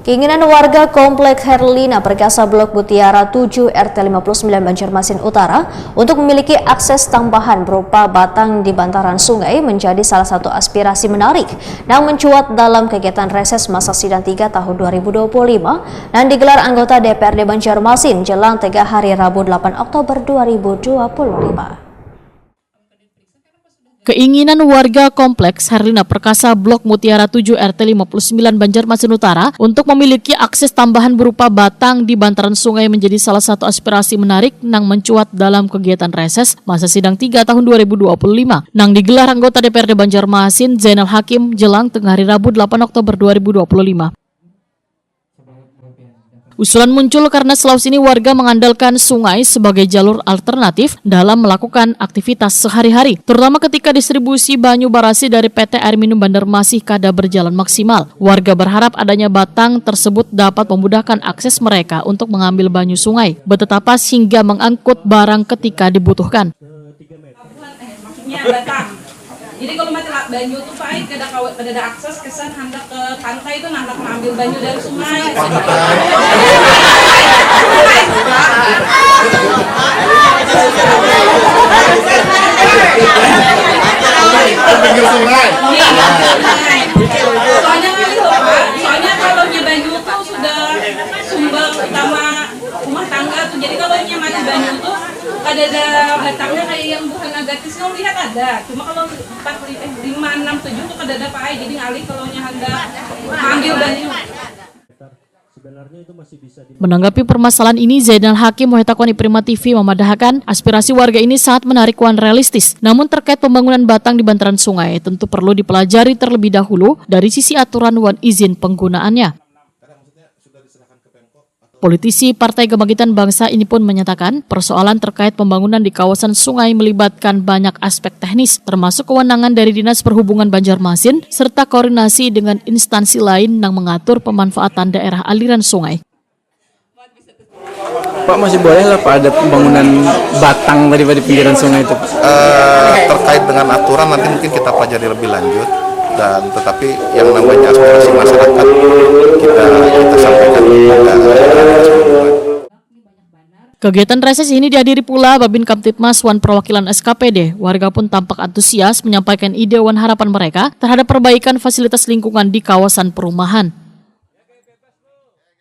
Keinginan warga Komplek Herlina Perkasa Blok Mutiara 7 RT 59 Banjarmasin Utara untuk memiliki akses tambahan berupa batang di bantaran sungai menjadi salah satu aspirasi menarik yang mencuat dalam kegiatan reses masa sidang 3 tahun 2025 dan digelar anggota DPRD Banjarmasin jelang 3 hari Rabu 8 Oktober 2025. Keinginan warga Kompleks Herlina Perkasa Blok Mutiara 7 RT 59 Banjarmasin Utara untuk memiliki akses tambahan berupa batang di bantaran sungai menjadi salah satu aspirasi menarik nang mencuat dalam kegiatan reses masa sidang 3 tahun 2025 nang digelar anggota DPRD Banjarmasin Zainal Hakim jelang tengah hari Rabu 8 Oktober 2025. Usulan muncul karena selalu ini warga mengandalkan sungai sebagai jalur alternatif dalam melakukan aktivitas sehari-hari, terutama ketika distribusi banyu barasi dari PT Air Minum Banjarmasin kada berjalan maksimal. Warga berharap adanya batang tersebut dapat memudahkan akses mereka untuk mengambil banyu sungai, betetapas hingga mengangkut barang ketika dibutuhkan. Maksudnya batang. Jadi kalau mati banyu tuh Pak, ada akses kesan hendak ke pantai itu hendak mengambil banyu dari sungai. Soalnya kalau banyu tuh sudah sumber utama rumah tangga tuh. Jadi kalau mati banyu tuh ada batangnya kayak yang bukan agatis, kalau lihat ada. Cuma kalau 4, 5, 6, 7 tuh ada Pak, jadi ngalih kalau hendak ambil banyu. Menanggapi permasalahan ini, Zainal Hakim Mohitakwani Prima TV memadahkan aspirasi warga ini sangat menarik dan realistis. Namun terkait pembangunan batang di bantaran sungai tentu perlu dipelajari terlebih dahulu dari sisi aturan dan izin penggunaannya. Politisi Partai Kebangkitan Bangsa ini pun menyatakan persoalan terkait pembangunan di kawasan sungai melibatkan banyak aspek teknis, termasuk kewenangan dari Dinas Perhubungan Banjarmasin serta koordinasi dengan instansi lain yang mengatur pemanfaatan daerah aliran sungai. Pak, masih boleh lah Pak ada pembangunan batang daripada pinggiran sungai itu? Terkait dengan aturan nanti mungkin kita pelajari lebih lanjut, dan tetapi yang namanya aspirasi masyarakat kita sampaikan kepada Kegiatan reses ini dihadiri pula Babin Kamtipmas wan perwakilan SKPD. Warga pun tampak antusias menyampaikan ide wan harapan mereka terhadap perbaikan fasilitas lingkungan di kawasan perumahan.